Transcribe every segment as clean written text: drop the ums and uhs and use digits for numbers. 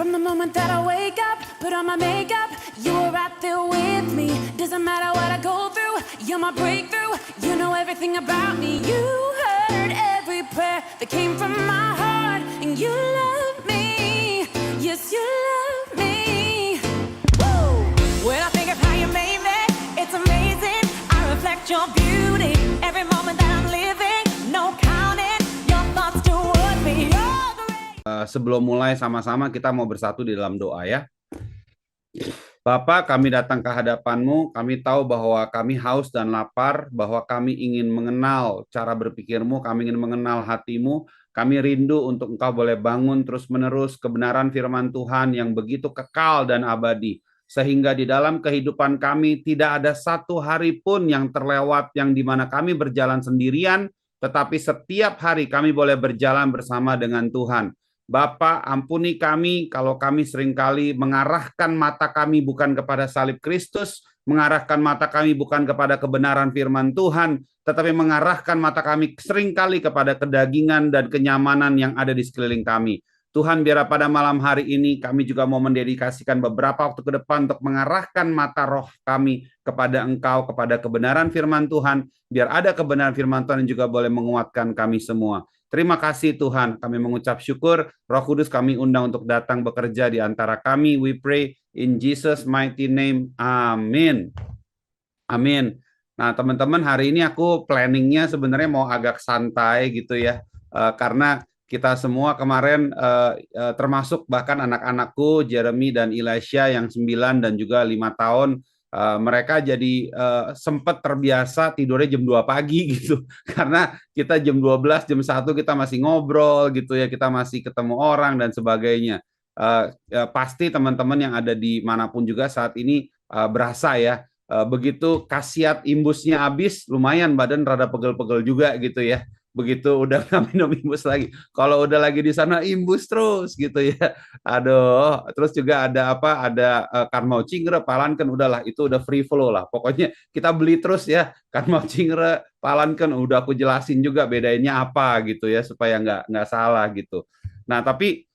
From the moment that I wake up, put on my makeup, you were right there with me. Doesn't matter what I go through, you're my breakthrough. You know everything about me. You heard every prayer that came from my heart, and you love me. Yes, you love me. Woo! When I think of how you made me, it's amazing. I reflect your beauty every moment that I'm living. No counting your thoughts toward me. You're great. Sebelum mulai sama-sama kita mau bersatu di dalam doa ya. Bapa, kami datang ke hadapan-Mu, kami tahu bahwa kami haus dan lapar, bahwa kami ingin mengenal cara berpikir-Mu, kami ingin mengenal hati-Mu, kami rindu untuk Engkau boleh bangun terus-menerus kebenaran firman Tuhan yang begitu kekal dan abadi, sehingga di dalam kehidupan kami tidak ada satu hari pun yang terlewat yang dimana kami berjalan sendirian, tetapi setiap hari kami boleh berjalan bersama dengan Tuhan. Bapa, ampuni kami kalau kami seringkali mengarahkan mata kami bukan kepada salib Kristus, mengarahkan mata kami bukan kepada kebenaran firman Tuhan, tetapi mengarahkan mata kami seringkali kepada kedagingan dan kenyamanan yang ada di sekeliling kami. Tuhan, biar pada malam hari ini kami juga mau mendedikasikan beberapa waktu ke depan untuk mengarahkan mata roh kami kepada Engkau, kepada kebenaran firman Tuhan, biar ada kebenaran firman Tuhan yang juga boleh menguatkan kami semua. Terima kasih Tuhan, kami mengucap syukur, Roh Kudus kami undang untuk datang bekerja di antara kami. We pray in Jesus mighty name. Amin. Amin. Nah teman-teman, hari ini aku planningnya sebenarnya mau agak santai gitu ya, karena kita semua kemarin termasuk bahkan anak-anakku Jeremy dan Elisha yang 9 dan juga 5 tahun, mereka jadi sempat terbiasa tidurnya jam 2 pagi gitu. Karena kita jam 12, jam 1 kita masih ngobrol gitu ya, kita masih ketemu orang dan sebagainya. Pasti teman-teman yang ada di manapun juga saat ini berasa ya, begitu khasiat imbusnya habis, lumayan badan rada pegel-pegel juga gitu ya. Begitu udah nggak minum imbus lagi, kalau udah lagi di sana imbus terus gitu ya, aduh. Terus juga ada apa, ada kan mau cingre palanken, udahlah itu udah free flow lah, pokoknya kita beli terus ya, kan mau cingre palanken, udah aku jelasin juga bedanya apa gitu ya, supaya nggak salah gitu. Nah tapi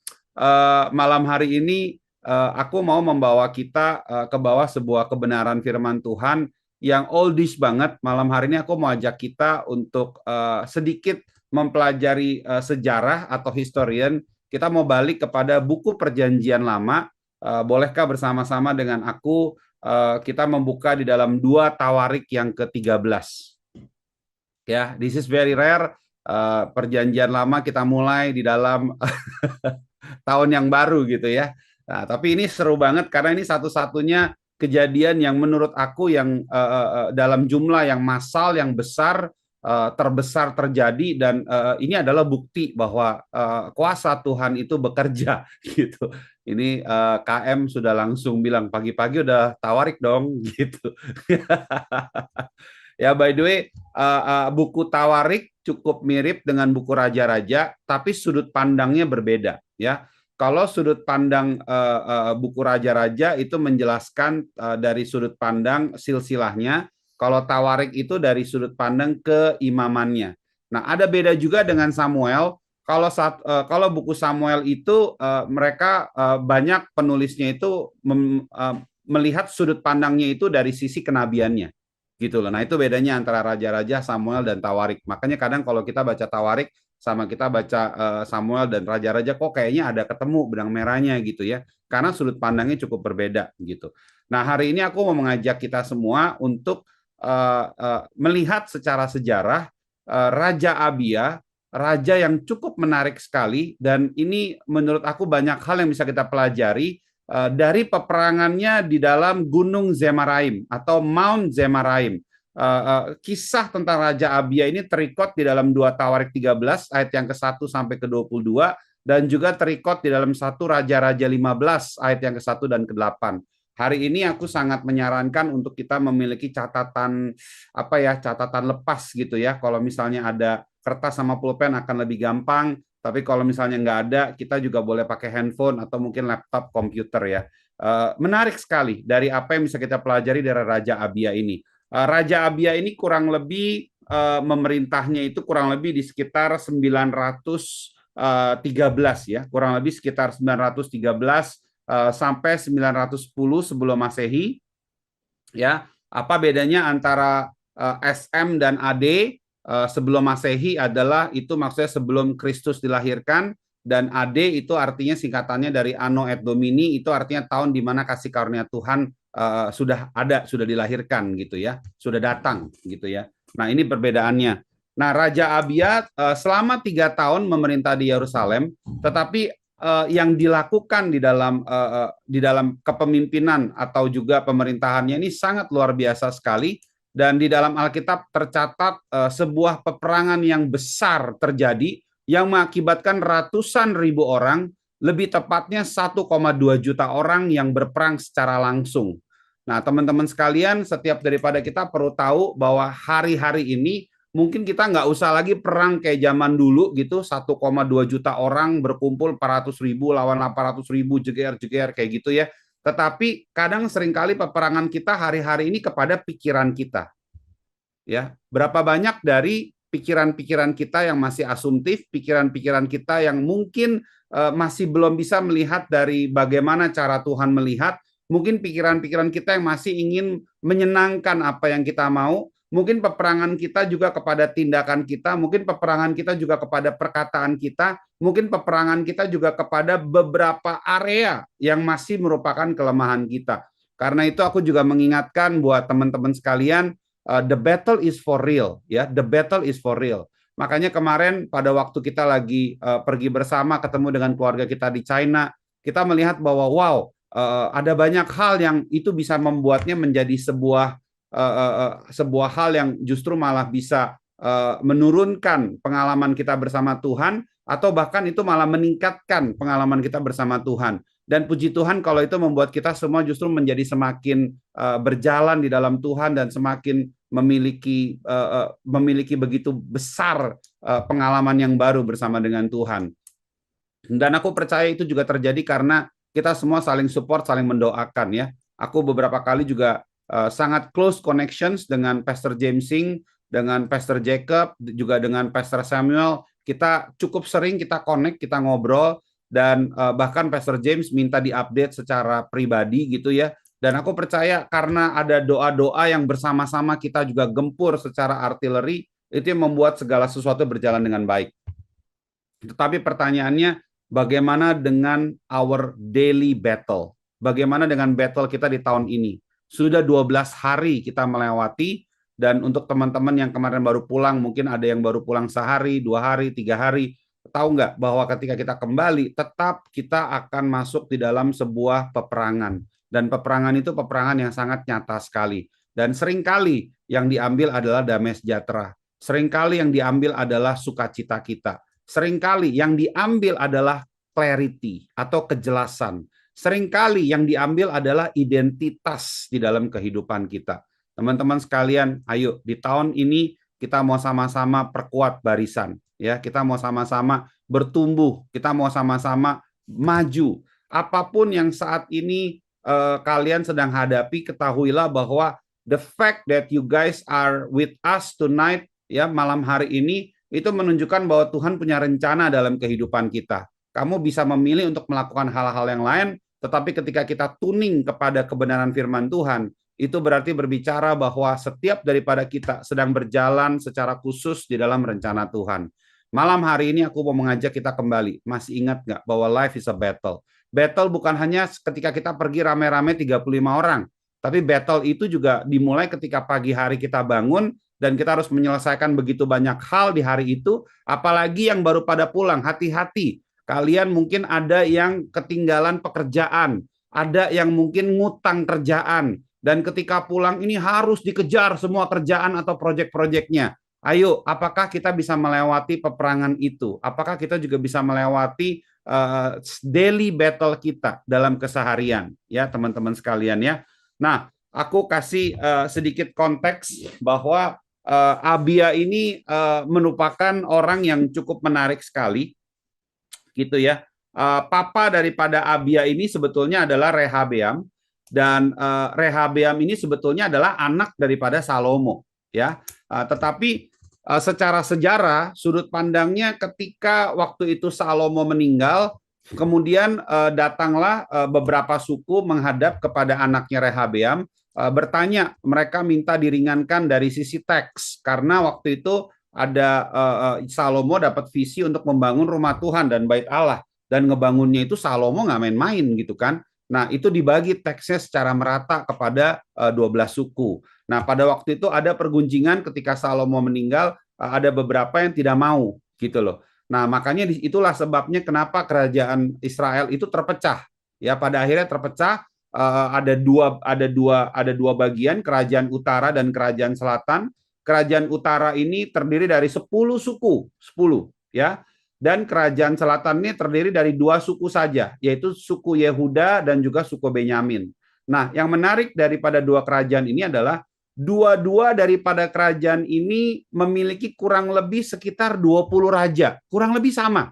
malam hari ini aku mau membawa kita ke bawah sebuah kebenaran firman Tuhan yang oldies banget. Malam hari ini aku mau ajak kita untuk sedikit mempelajari sejarah atau historian. Kita mau balik kepada buku Perjanjian Lama. Bolehkah bersama-sama dengan aku kita membuka di dalam 2 Tawarik yang ke-13. Ya, this is very rare. Perjanjian Lama kita mulai di dalam tahun yang baru gitu ya. Nah, tapi ini seru banget karena ini satu-satunya kejadian yang menurut aku yang dalam jumlah yang massal, yang besar, terbesar terjadi, dan ini adalah bukti bahwa kuasa Tuhan itu bekerja gitu. Ini KM sudah langsung bilang pagi-pagi udah tawarik dong gitu. Ya by the way, buku Tawarik cukup mirip dengan buku Raja-Raja, tapi sudut pandangnya berbeda ya. Kalau sudut pandang buku Raja-Raja itu menjelaskan dari sudut pandang silsilahnya, kalau Tawarik itu dari sudut pandang keimamannya. Nah, ada beda juga dengan Samuel. Kalau buku Samuel itu mereka banyak penulisnya itu melihat sudut pandangnya itu dari sisi kenabiannya. Gitu loh. Nah, itu bedanya antara Raja-Raja, Samuel dan Tawarik. Makanya kadang kalau kita baca Tawarik sama kita baca Samuel dan Raja-Raja, kok kayaknya ada ketemu benang merahnya gitu ya, karena sudut pandangnya cukup berbeda gitu. Nah hari ini aku mau mengajak kita semua untuk melihat secara sejarah Raja Abia, raja yang cukup menarik sekali, dan ini menurut aku banyak hal yang bisa kita pelajari dari peperangannya di dalam Gunung Zemaraim atau Mount Zemaraim. Kisah tentang Raja Abia ini terikot di dalam 2 Tawarik 13 ayat yang ke-1 sampai ke-22, dan juga terikot di dalam 1 Raja-Raja 15 ayat yang ke-1 dan ke-8. Hari ini aku sangat menyarankan untuk kita memiliki catatan catatan lepas gitu ya. Kalau misalnya ada kertas sama pulpen akan lebih gampang, tapi kalau misalnya nggak ada, kita juga boleh pakai handphone atau mungkin laptop komputer ya. Menarik sekali dari apa yang bisa kita pelajari dari Raja Abia ini. Raja Abia ini kurang lebih memerintahnya itu kurang lebih di sekitar 900 913 ya, kurang lebih sekitar 913 sampai 910 sebelum Masehi. Ya, apa bedanya antara SM dan AD? Sebelum Masehi adalah itu maksudnya sebelum Kristus dilahirkan, dan AD itu artinya singkatannya dari Anno et Domini, itu artinya tahun di mana kasih karunia Tuhan sudah ada, sudah dilahirkan gitu ya, sudah datang gitu ya. Nah, ini perbedaannya. Nah, Raja Abia selama 3 tahun memerintah di Yerusalem, tetapi yang dilakukan di dalam kepemimpinan atau juga pemerintahannya ini sangat luar biasa sekali. Dan di dalam Alkitab tercatat sebuah peperangan yang besar terjadi yang mengakibatkan ratusan ribu orang, lebih tepatnya 1,2 juta orang yang berperang secara langsung. Nah, teman-teman sekalian, setiap daripada kita perlu tahu bahwa hari-hari ini mungkin kita nggak usah lagi perang kayak zaman dulu gitu, 1,2 juta orang berkumpul 400 ribu lawan 800 ribu, jeger-jeger kayak gitu ya. Tetapi kadang seringkali peperangan kita hari-hari ini kepada pikiran kita. Ya, berapa banyak dari pikiran-pikiran kita yang masih asumtif, pikiran-pikiran kita yang mungkin masih belum bisa melihat dari bagaimana cara Tuhan melihat, mungkin pikiran-pikiran kita yang masih ingin menyenangkan apa yang kita mau, mungkin peperangan kita juga kepada tindakan kita, mungkin peperangan kita juga kepada perkataan kita, mungkin peperangan kita juga kepada beberapa area yang masih merupakan kelemahan kita. Karena itu aku juga mengingatkan buat teman-teman sekalian, the battle is for real, ya, the battle is for real. Makanya kemarin pada waktu kita lagi pergi bersama ketemu dengan keluarga kita di China, kita melihat bahwa wow, ada banyak hal yang itu bisa membuatnya menjadi sebuah hal yang justru malah bisa menurunkan pengalaman kita bersama Tuhan, atau bahkan itu malah meningkatkan pengalaman kita bersama Tuhan. Dan puji Tuhan kalau itu membuat kita semua justru menjadi semakin berjalan di dalam Tuhan dan semakin memiliki begitu besar pengalaman yang baru bersama dengan Tuhan. Dan aku percaya itu juga terjadi karena kita semua saling support, saling mendoakan ya. Aku beberapa kali juga sangat close connections dengan Pastor James Singh, dengan Pastor Jacob, juga dengan Pastor Samuel. Kita cukup sering kita connect, kita ngobrol, dan bahkan Pastor James minta diupdate secara pribadi gitu ya. Dan aku percaya karena ada doa-doa yang bersama-sama kita juga gempur secara artileri, itu yang membuat segala sesuatu berjalan dengan baik. Tetapi pertanyaannya, bagaimana dengan our daily battle? Bagaimana dengan battle kita di tahun ini? Sudah 12 hari kita melewati, dan untuk teman-teman yang kemarin baru pulang, mungkin ada yang baru pulang sehari, 2 hari, 3 hari, tahu nggak bahwa ketika kita kembali, tetap kita akan masuk di dalam sebuah peperangan. Dan peperangan itu peperangan yang sangat nyata sekali. Dan seringkali yang diambil adalah damai sejahtera. Seringkali yang diambil adalah sukacita kita. Seringkali yang diambil adalah clarity atau kejelasan. Seringkali yang diambil adalah identitas di dalam kehidupan kita. Teman-teman sekalian, ayo di tahun ini kita mau sama-sama perkuat barisan. Ya, kita mau sama-sama bertumbuh, kita mau sama-sama maju. Apapun yang saat ini kalian sedang hadapi, ketahuilah bahwa the fact that you guys are with us tonight, ya, malam hari ini, itu menunjukkan bahwa Tuhan punya rencana dalam kehidupan kita. Kamu bisa memilih untuk melakukan hal-hal yang lain, tetapi ketika kita tuning kepada kebenaran firman Tuhan, itu berarti berbicara bahwa setiap daripada kita sedang berjalan secara khusus di dalam rencana Tuhan. Malam hari ini aku mau mengajak kita kembali. Masih ingat nggak bahwa life is a battle? Battle bukan hanya ketika kita pergi rame-rame 35 orang. Tapi battle itu juga dimulai ketika pagi hari kita bangun dan kita harus menyelesaikan begitu banyak hal di hari itu. Apalagi yang baru pada pulang, hati-hati. Kalian mungkin ada yang ketinggalan pekerjaan. Ada yang mungkin ngutang kerjaan. Dan ketika pulang ini harus dikejar semua kerjaan atau proyek-proyeknya. Ayo, apakah kita bisa melewati peperangan itu? Apakah kita juga bisa melewati daily battle kita dalam keseharian? Ya, teman-teman sekalian ya. Nah, aku kasih sedikit konteks bahwa Abia ini merupakan orang yang cukup menarik sekali. Gitu ya. Papa daripada Abia ini sebetulnya adalah Rehabeam. Dan Rehabeam ini sebetulnya adalah anak daripada Salomo. Ya, tetapi secara sejarah, sudut pandangnya ketika waktu itu Salomo meninggal, kemudian datanglah beberapa suku menghadap kepada anaknya Rehabeam, bertanya, mereka minta diringankan dari sisi teks, karena waktu itu ada Salomo dapat visi untuk membangun rumah Tuhan dan bait Allah, dan ngebangunnya itu Salomo nggak main-main gitu kan. Nah, itu dibagi teksnya secara merata kepada 12 suku. Nah, pada waktu itu ada pergunjingan ketika Salomo meninggal, ada beberapa yang tidak mau gitu loh. Nah, makanya itulah sebabnya kenapa kerajaan Israel itu terpecah. Ya, pada akhirnya terpecah, ada dua bagian, kerajaan utara dan kerajaan selatan. Kerajaan utara ini terdiri dari 10 suku, 10 ya. Dan kerajaan selatan ini terdiri dari 2 suku saja, yaitu suku Yehuda dan juga suku Benyamin. Nah, yang menarik daripada 2 kerajaan ini adalah dua-dua daripada kerajaan ini memiliki kurang lebih sekitar 20 raja, kurang lebih sama.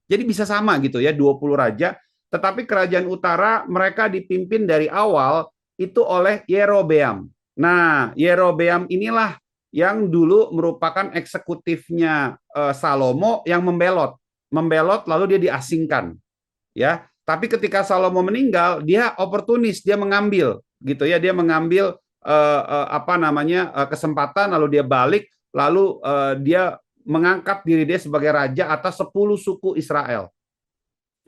Jadi bisa sama gitu ya, 20 raja, tetapi kerajaan utara mereka dipimpin dari awal itu oleh Yerobeam. Nah, Yerobeam inilah yang dulu merupakan eksekutifnya Salomo yang membelot lalu dia diasingkan ya. Tapi ketika Salomo meninggal, dia oportunis, dia mengambil gitu ya, dia mengambil kesempatan, lalu dia balik, lalu dia mengangkat diri dia sebagai raja atas 10 suku Israel.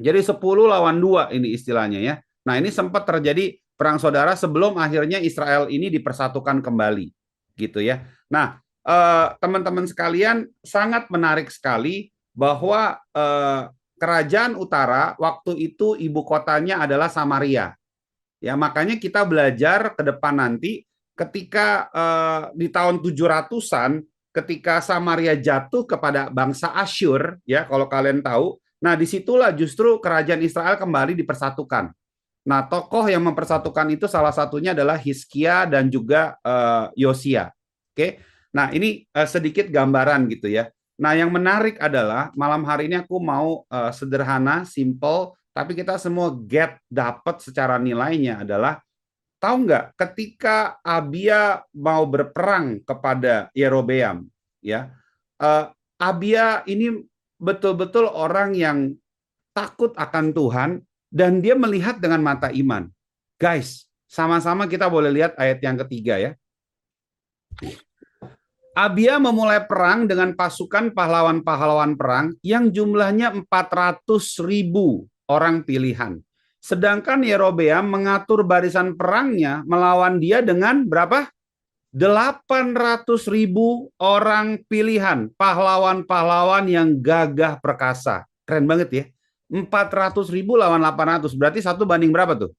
Jadi 10 lawan 2 ini istilahnya ya. Nah, ini sempat terjadi perang saudara sebelum akhirnya Israel ini dipersatukan kembali gitu ya. Nah, teman-teman sekalian, sangat menarik sekali bahwa kerajaan utara waktu itu ibu kotanya adalah Samaria. Ya, makanya kita belajar ke depan nanti ketika di tahun 700-an ketika Samaria jatuh kepada bangsa Asyur, ya kalau kalian tahu, nah disitulah justru kerajaan Israel kembali dipersatukan. Nah, tokoh yang mempersatukan itu salah satunya adalah Hizkia dan juga Yosia. Oke. Nah, ini sedikit gambaran gitu ya. Nah, yang menarik adalah malam hari ini aku mau sederhana, simple, tapi kita semua dapat secara nilainya adalah, tahu nggak ketika Abia mau berperang kepada Yerobeam, ya, Abia ini betul-betul orang yang takut akan Tuhan dan dia melihat dengan mata iman. Guys, sama-sama kita boleh lihat ayat yang ketiga ya. Abia memulai perang dengan pasukan pahlawan-pahlawan perang yang jumlahnya 400.000 orang pilihan. Sedangkan Yerobeam mengatur barisan perangnya melawan dia dengan berapa? 800.000 orang pilihan, pahlawan-pahlawan yang gagah perkasa. Keren banget ya. 400.000 lawan 800, berarti 1 banding berapa tuh?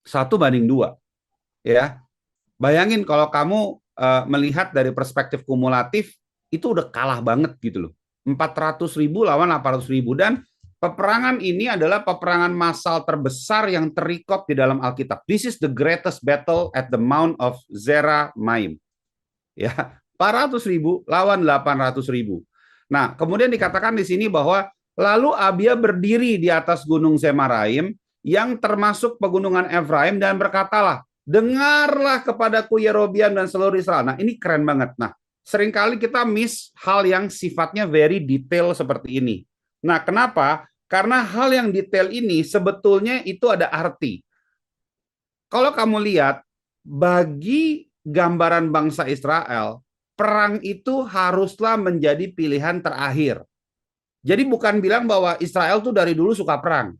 1/2. Ya. Bayangin kalau kamu melihat dari perspektif kumulatif, itu udah kalah banget gitu loh. 400.000 lawan 800.000, dan peperangan ini adalah peperangan massal terbesar yang terikot di dalam Alkitab. This is the greatest battle at the Mount of Zeramaim. Ya, 400.000 lawan 800.000. Nah, kemudian dikatakan di sini bahwa lalu Abia berdiri di atas gunung Zemaraim yang termasuk pegunungan Efraim dan berkatalah, dengarlah kepadaku Yerobeam dan seluruh Israel. Nah, ini keren banget. Nah, seringkali kita miss hal yang sifatnya very detail seperti ini. Nah, kenapa? Karena hal yang detail ini sebetulnya itu ada arti. Kalau kamu lihat, bagi gambaran bangsa Israel, perang itu haruslah menjadi pilihan terakhir. Jadi bukan bilang bahwa Israel tuh dari dulu suka perang.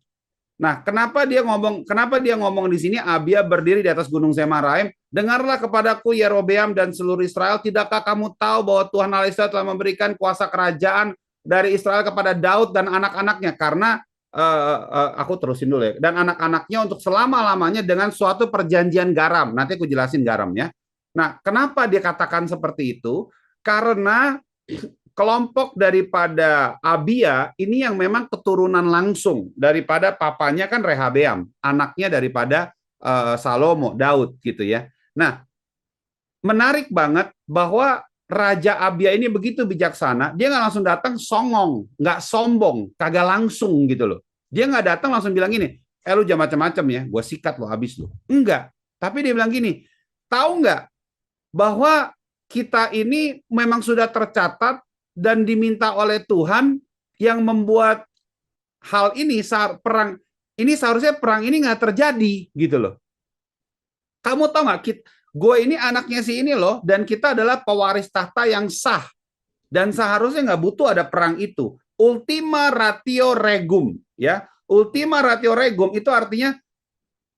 Nah, kenapa dia ngomong di sini, Abia berdiri di atas gunung Zemaraim, dengarlah kepadaku Yerobeam dan seluruh Israel, tidakkah kamu tahu bahwa Tuhan Allah Israel telah memberikan kuasa kerajaan dari Israel kepada Daud dan anak-anaknya, karena aku terusin dulu ya, dan anak-anaknya untuk selama-lamanya dengan suatu perjanjian garam. Nanti aku jelasin garam ya. Nah, kenapa dia katakan seperti itu? Karena kelompok daripada Abia ini yang memang keturunan langsung daripada papanya kan Rehabeam, anaknya daripada Salomo, Daud gitu ya. Nah, menarik banget bahwa Raja Abia ini begitu bijaksana, dia nggak langsung datang songong, nggak sombong, kagak langsung gitu loh. Dia nggak datang langsung bilang gini, lu jangan macam-macam ya, gue sikat lo habis lo. Enggak, tapi dia bilang gini, tahu nggak bahwa kita ini memang sudah tercatat dan diminta oleh Tuhan yang membuat hal ini perang ini seharusnya perang ini nggak terjadi gitu loh. Kamu tahu nggak? Gue ini anaknya si ini loh, dan kita adalah pewaris tahta yang sah, dan seharusnya nggak butuh ada perang itu. Ultima ratio regum, ya. Ultima ratio regum itu artinya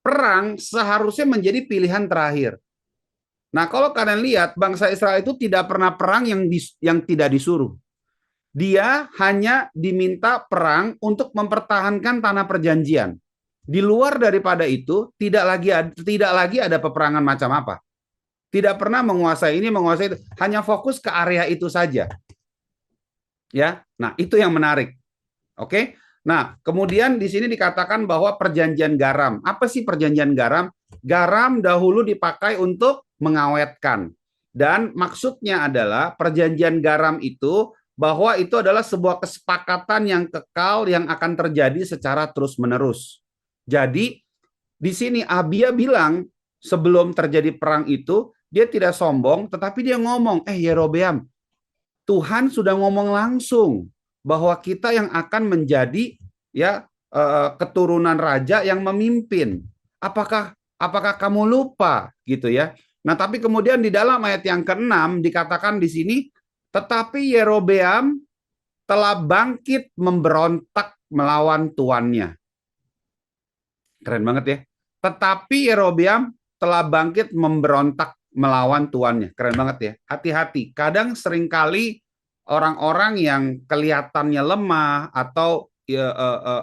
perang seharusnya menjadi pilihan terakhir. Nah, kalau kalian lihat, bangsa Israel itu tidak pernah perang yang tidak disuruh. Dia hanya diminta perang untuk mempertahankan tanah perjanjian. Di luar daripada itu, tidak lagi ada peperangan macam apa. Tidak pernah menguasai ini, menguasai itu. Hanya fokus ke area itu saja. Ya, nah itu yang menarik. Oke. Nah, kemudian di sini dikatakan bahwa perjanjian garam. Apa sih perjanjian garam? Garam dahulu dipakai untuk mengawetkan. Dan maksudnya adalah perjanjian garam itu bahwa itu adalah sebuah kesepakatan yang kekal yang akan terjadi secara terus-menerus. Jadi di sini Abia bilang sebelum terjadi perang itu dia tidak sombong, tetapi dia ngomong, Yerobeam, Tuhan sudah ngomong langsung bahwa kita yang akan menjadi ya keturunan raja yang memimpin. Apakah kamu lupa gitu ya? Nah, tapi kemudian di dalam ayat yang ke-6 dikatakan di sini, tetapi Yerobeam telah bangkit memberontak melawan tuannya. Keren banget ya. Tetapi Yerobeam telah bangkit memberontak melawan tuannya. Keren banget ya. Hati-hati. Kadang seringkali orang-orang yang kelihatannya lemah atau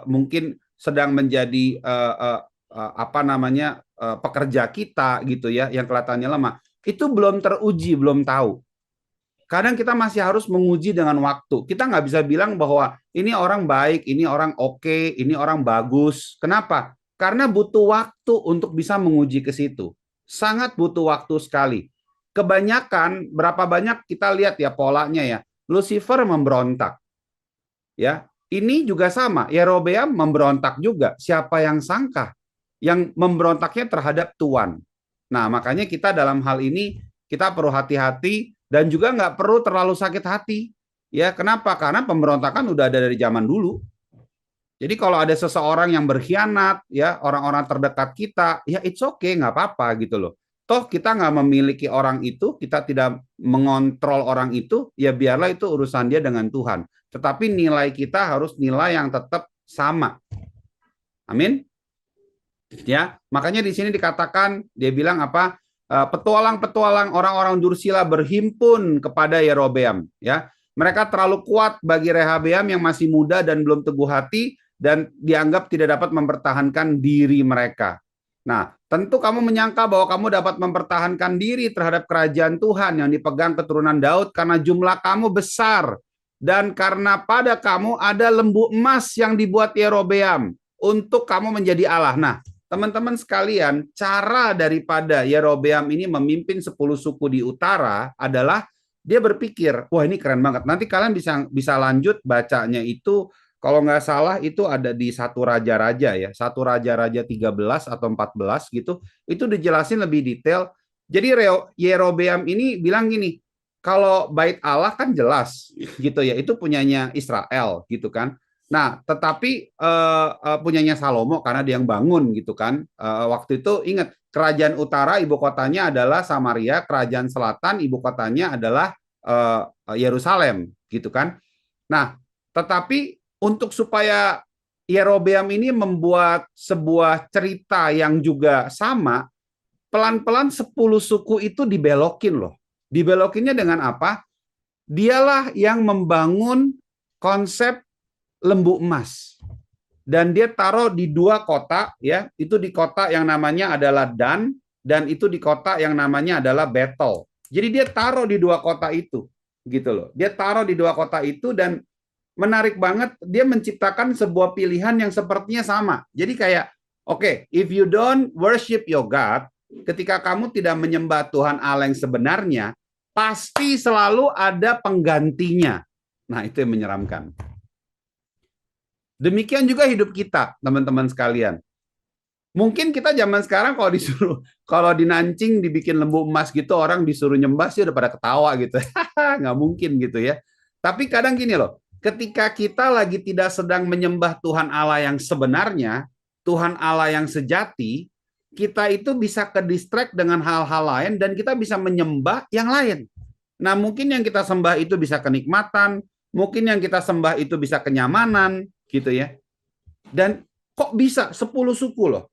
mungkin sedang menjadi pekerja kita gitu ya, yang kelihatannya lemah, itu belum teruji, belum tahu. Kadang kita masih harus menguji dengan waktu. Kita nggak bisa bilang bahwa ini orang baik, ini orang oke, ini orang bagus. Kenapa? Karena butuh waktu untuk bisa menguji ke situ. Sangat butuh waktu sekali. Kebanyakan, berapa banyak kita lihat ya polanya ya. Lucifer memberontak. Ya, ini juga sama. Yerobeam memberontak juga. Siapa yang sangka? Yang memberontaknya terhadap Tuhan. Nah, makanya kita dalam hal ini kita perlu hati-hati dan juga nggak perlu terlalu sakit hati. Ya, kenapa? Karena pemberontakan udah ada dari zaman dulu. Jadi kalau ada seseorang yang berkhianat, ya orang-orang terdekat kita, ya it's okay, nggak apa-apa gitu loh. Toh kita nggak memiliki orang itu, kita tidak mengontrol orang itu, ya biarlah itu urusan dia dengan Tuhan. Tetapi nilai kita harus nilai yang tetap sama. Amin. Ya, makanya di sini dikatakan, dia bilang apa? Petualang-petualang orang-orang Dursila berhimpun kepada Yerobeam. Ya, mereka terlalu kuat bagi Rehabeam yang masih muda dan belum teguh hati dan dianggap tidak dapat mempertahankan diri mereka. Nah, tentu kamu menyangka bahwa kamu dapat mempertahankan diri terhadap kerajaan Tuhan yang dipegang keturunan Daud karena jumlah kamu besar dan karena pada kamu ada lembu emas yang dibuat Yerobeam untuk kamu menjadi Allah. Nah, teman-teman sekalian, cara daripada Yerobeam ini memimpin 10 suku di utara adalah dia berpikir, wah ini keren banget. Nanti kalian bisa lanjut bacanya itu, kalau nggak salah itu ada di Satu Raja-Raja ya, Satu Raja-Raja 13 atau 14 gitu, itu dijelasin lebih detail. Jadi Yerobeam ini bilang gini, kalau bait Allah kan jelas gitu ya, itu punyanya Israel gitu kan. Nah, tetapi punyanya Salomo karena dia yang bangun gitu kan. Waktu itu ingat, kerajaan utara ibu kotanya adalah Samaria, kerajaan selatan ibu kotanya adalah Yerusalem gitu kan. Nah, tetapi untuk supaya Yerobeam ini membuat sebuah cerita yang juga sama, pelan-pelan 10 suku itu dibelokin loh. Dibelokinnya dengan apa? Dialah yang membangun konsep lembu emas. Dan dia taruh di 2 kota ya, itu di kota yang namanya adalah Dan dan itu di kota yang namanya adalah Bethel. Jadi dia taruh di 2 kota itu gitu loh. Dia taruh di 2 kota itu dan menarik banget, dia menciptakan sebuah pilihan yang sepertinya sama. Jadi kayak oke, if you don't worship your God, ketika kamu tidak menyembah Tuhan Allah yang sebenarnya, pasti selalu ada penggantinya. Nah, itu yang menyeramkan. Demikian juga hidup kita, teman-teman sekalian. Mungkin kita zaman sekarang kalau dinancing dibikin lembu emas gitu, orang disuruh nyembah sih udah pada ketawa gitu. Nggak mungkin gitu ya. Tapi kadang gini loh, ketika kita lagi tidak sedang menyembah Tuhan Allah yang sebenarnya, Tuhan Allah yang sejati, kita itu bisa ke distract dengan hal-hal lain dan kita bisa menyembah yang lain. Nah, mungkin yang kita sembah itu bisa kenikmatan, mungkin yang kita sembah itu bisa kenyamanan, gitu ya. Dan kok bisa 10 suku loh.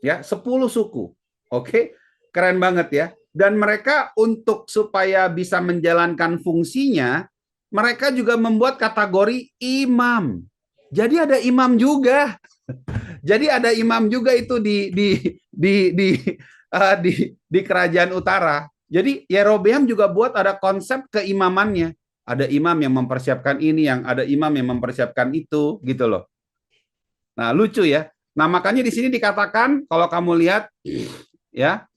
Ya, 10 suku. Oke, keren banget ya. Dan mereka untuk supaya bisa menjalankan fungsinya, mereka juga membuat kategori imam. Jadi ada imam juga. Jadi ada imam juga itu di kerajaan utara. Jadi Yerobeam juga buat ada konsep keimamannya. Ada imam yang mempersiapkan ini, yang ada imam yang mempersiapkan itu, gitu loh. Nah, lucu ya. Nah, makanya di sini dikatakan kalau kamu lihat ya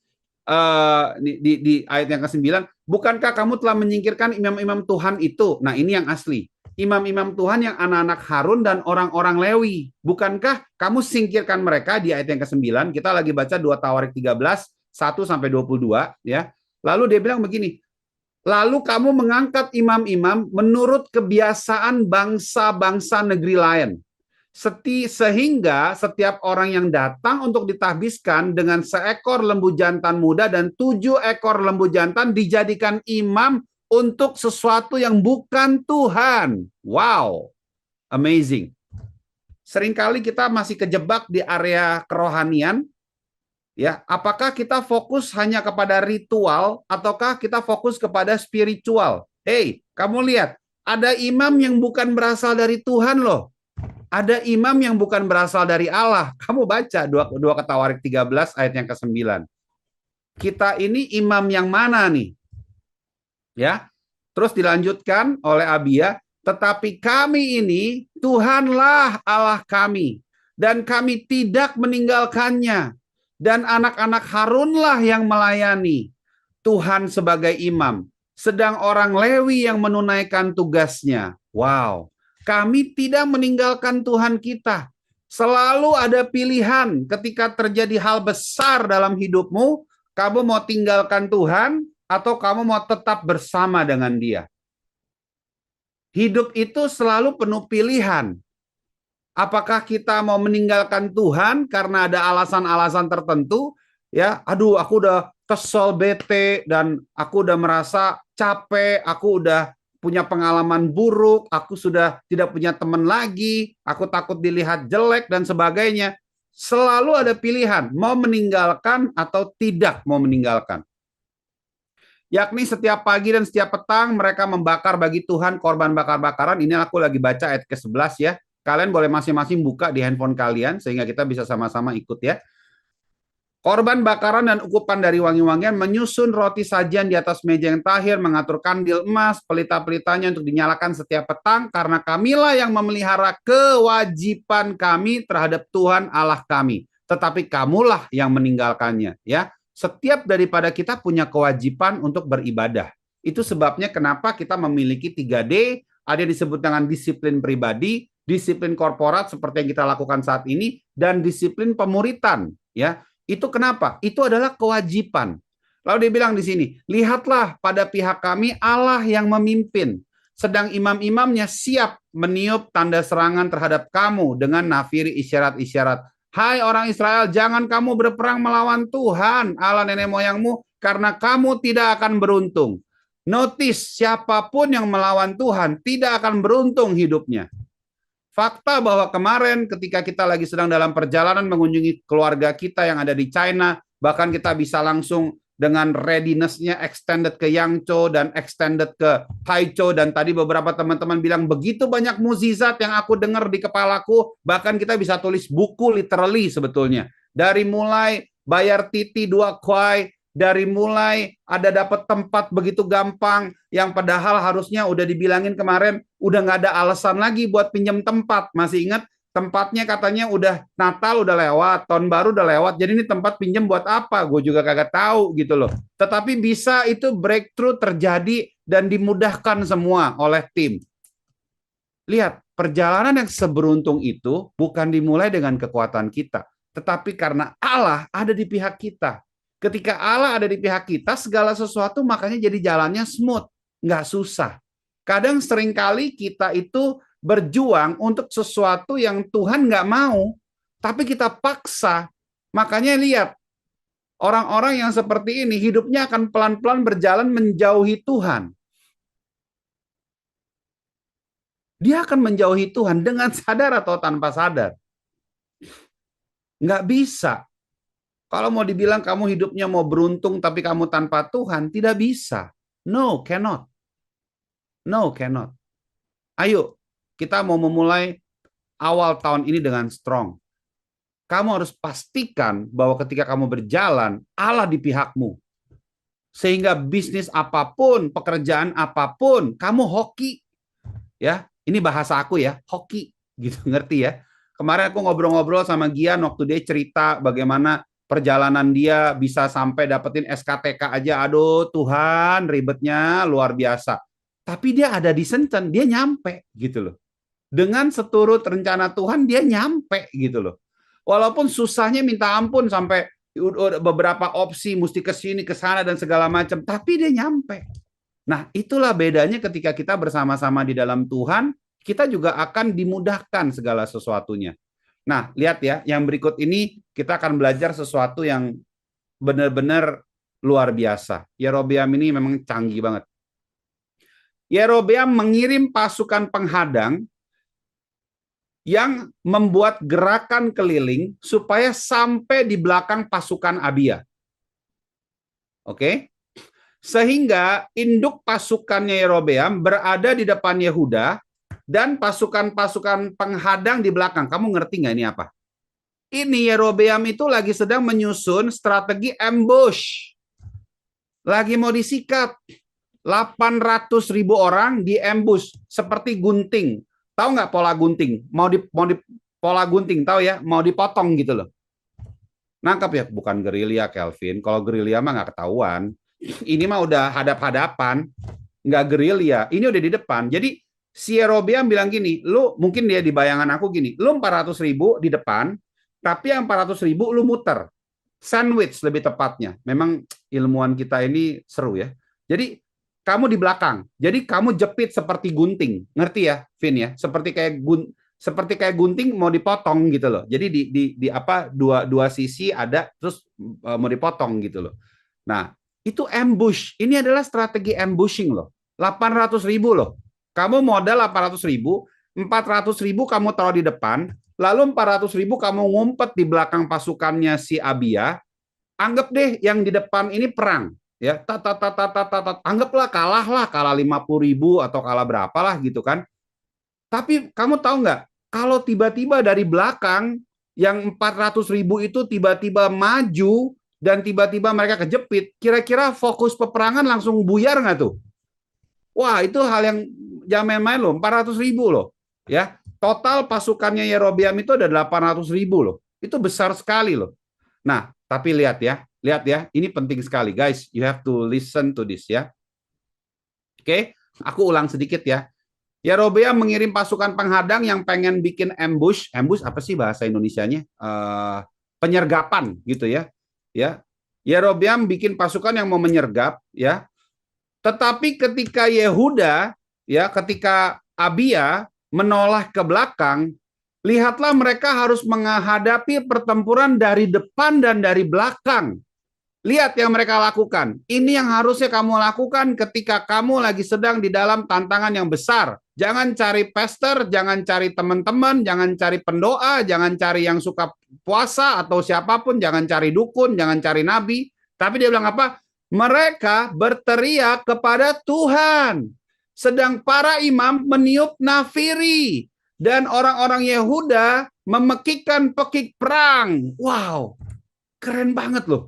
di ayat yang ke-9, bukankah kamu telah menyingkirkan imam-imam Tuhan itu? Nah, ini yang asli. Imam-imam Tuhan yang anak-anak Harun dan orang-orang Lewi. Bukankah kamu singkirkan mereka di ayat yang ke-9? Kita lagi baca 2 Tawarik 13, 1 sampai 22 ya. Lalu dia bilang begini, lalu kamu mengangkat imam-imam menurut kebiasaan bangsa-bangsa negeri lain. Sehingga setiap orang yang datang untuk ditahbiskan dengan seekor lembu jantan muda dan 7 ekor lembu jantan dijadikan imam untuk sesuatu yang bukan Tuhan. Wow, amazing. Seringkali kita masih kejebak di area kerohanian. Ya, apakah kita fokus hanya kepada ritual ataukah kita fokus kepada spiritual? Hey, kamu lihat, ada imam yang bukan berasal dari Tuhan loh. Ada imam yang bukan berasal dari Allah. Kamu baca 2 Tawarik 13 ayat yang ke-9. Kita ini imam yang mana nih? Ya. Terus dilanjutkan oleh Abia, tetapi kami ini Tuhanlah Allah kami dan kami tidak meninggalkannya, dan anak-anak Harunlah yang melayani Tuhan sebagai imam, sedang orang Lewi yang menunaikan tugasnya. Wow. Kami tidak meninggalkan Tuhan kita. Selalu ada pilihan ketika terjadi hal besar dalam hidupmu, kamu mau tinggalkan Tuhan atau kamu mau tetap bersama dengan Dia. Hidup itu selalu penuh pilihan. Apakah kita mau meninggalkan Tuhan karena ada alasan-alasan tertentu? Ya, aduh, aku udah kesel, bete, dan aku udah merasa capek, aku udah punya pengalaman buruk, aku sudah tidak punya teman lagi, aku takut dilihat jelek, dan sebagainya. Selalu ada pilihan, mau meninggalkan atau tidak mau meninggalkan. Yakni setiap pagi dan setiap petang mereka membakar bagi Tuhan korban bakar-bakaran. Ini aku lagi baca ayat ke-11 ya. Kalian boleh masing-masing buka di handphone kalian sehingga kita bisa sama-sama ikut ya. Korban bakaran dan ukupan dari wangi-wangian, menyusun roti sajian di atas meja yang tahir, mengatur kandil emas, pelita-pelitanya untuk dinyalakan setiap petang, karena kamilah yang memelihara kewajiban kami terhadap Tuhan Allah kami. Tetapi kamulah yang meninggalkannya. Ya, setiap daripada kita punya kewajiban untuk beribadah. Itu sebabnya kenapa kita memiliki 3D, ada yang disebut dengan disiplin pribadi, disiplin korporat seperti yang kita lakukan saat ini, dan disiplin pemuritan. Ya, itu kenapa? Itu adalah kewajiban. Lalu dia bilang di sini, lihatlah pada pihak kami Allah yang memimpin, sedang imam-imamnya siap meniup tanda serangan terhadap kamu dengan nafiri isyarat-isyarat. Hai orang Israel, jangan kamu berperang melawan Tuhan, Allah nenek moyangmu, karena kamu tidak akan beruntung. Notice, siapapun yang melawan Tuhan tidak akan beruntung hidupnya. Fakta bahwa kemarin ketika kita lagi sedang dalam perjalanan mengunjungi keluarga kita yang ada di China, bahkan kita bisa langsung dengan readiness-nya extended ke Yangzhou dan extended ke Haichou, dan tadi beberapa teman-teman bilang begitu banyak mukjizat yang aku dengar di kepalaku, bahkan kita bisa tulis buku literally sebetulnya. Dari mulai bayar titi 2 kuai, dari mulai ada dapat tempat begitu gampang, yang padahal harusnya udah dibilangin kemarin, udah nggak ada alasan lagi buat pinjam tempat. Masih ingat tempatnya katanya udah Natal udah lewat, tahun baru udah lewat, jadi ini tempat pinjam buat apa? Gue juga kagak tahu gitu loh. Tetapi bisa itu breakthrough terjadi dan dimudahkan semua oleh tim. Lihat, perjalanan yang seberuntung itu bukan dimulai dengan kekuatan kita, tetapi karena Allah ada di pihak kita. Ketika Allah ada di pihak kita, segala sesuatu makanya jadi jalannya smooth, nggak susah. Kadang seringkali kita itu berjuang untuk sesuatu yang Tuhan nggak mau, tapi kita paksa. Makanya lihat, orang-orang yang seperti ini hidupnya akan pelan-pelan berjalan menjauhi Tuhan. Dia akan menjauhi Tuhan dengan sadar atau tanpa sadar. Nggak bisa. Kalau mau dibilang kamu hidupnya mau beruntung tapi kamu tanpa Tuhan, tidak bisa. No, cannot. No, cannot. Ayo, kita mau memulai awal tahun ini dengan strong. Kamu harus pastikan bahwa ketika kamu berjalan, Allah di pihakmu. Sehingga bisnis apapun, pekerjaan apapun, kamu hoki. Ya, ini bahasa aku ya, hoki, gitu, ngerti ya? Kemarin aku ngobrol-ngobrol sama Gian waktu dia cerita bagaimana perjalanan dia bisa sampai dapetin SKTK aja, aduh Tuhan, ribetnya luar biasa. Tapi dia ada di Senten, dia nyampe gitu loh. Dengan seturut rencana Tuhan, dia nyampe gitu loh. Walaupun susahnya minta ampun sampai beberapa opsi, mesti ke sini, ke sana, dan segala macam, tapi dia nyampe. Nah, itulah bedanya ketika kita bersama-sama di dalam Tuhan, kita juga akan dimudahkan segala sesuatunya. Nah, lihat ya, yang berikut ini kita akan belajar sesuatu yang benar-benar luar biasa. Yerobeam ini memang canggih banget. Yerobeam mengirim pasukan penghadang yang membuat gerakan keliling supaya sampai di belakang pasukan Abia. Oke? Sehingga induk pasukannya Yerobeam berada di depan Yehuda dan pasukan-pasukan penghadang di belakang. Kamu ngerti nggak ini apa? Ini Yerobeam itu lagi sedang menyusun strategi ambush. Lagi mau disikat. 800.000 orang di ambush seperti gunting. Tahu nggak pola gunting? Pola gunting, tahu ya? Mau dipotong gitu loh. Nangkap ya? Bukan gerilya, Kelvin. Kalau gerilya mah nggak ketahuan. Ini mah udah hadap-hadapan, nggak gerilya. Ini udah di depan. Jadi si Yerobeam bilang gini, lu mungkin dia di bayangan aku gini, lu 400.000 di depan, tapi yang 400.000 lu muter. Sandwich lebih tepatnya. Memang ilmuwan kita ini seru ya. Jadi kamu di belakang. Jadi kamu jepit seperti gunting. Ngerti ya, Vin ya? Seperti kayak gunting mau dipotong gitu loh. Jadi di apa dua sisi ada terus mau dipotong gitu loh. Nah, itu ambush. Ini adalah strategi ambushing loh. 800.000 loh. Kamu modal 800.000, 400.000 kamu taruh di depan, lalu 400.000 kamu ngumpet di belakang pasukannya si Abia. Anggap deh yang di depan ini perang. Ya, anggaplah kalah 50.000 atau kalah berapa lah gitu kan. Tapi kamu tahu nggak, kalau tiba-tiba dari belakang yang 400.000 itu tiba-tiba maju dan tiba-tiba mereka kejepit, kira-kira fokus peperangan langsung buyar nggak tuh? Wah, itu hal yang jangan main-main loh, 400.000 loh. Ya, total pasukannya Yerobeam itu ada 800.000 loh. Itu besar sekali loh. Nah, tapi lihat ya, ini penting sekali guys. You have to listen to this ya. Oke, aku ulang sedikit ya. Yerobeam mengirim pasukan penghadang yang pengen bikin ambush. Ambush apa sih bahasa Indonesianya? Penyergapan gitu ya. Ya, Yerobeam bikin pasukan yang mau menyergap ya. Tetapi ketika Yehuda ya, ketika Abia menoleh ke belakang, lihatlah mereka harus menghadapi pertempuran dari depan dan dari belakang. Lihat yang mereka lakukan. Ini yang harusnya kamu lakukan ketika kamu lagi sedang di dalam tantangan yang besar. Jangan cari pastor, jangan cari teman-teman, jangan cari pendoa, jangan cari yang suka puasa atau siapapun, jangan cari dukun, jangan cari nabi. Tapi dia bilang apa? Mereka berteriak kepada Tuhan. Sedang para imam meniup nafiri. Dan orang-orang Yehuda memekikkan pekik perang. Wow, keren banget loh.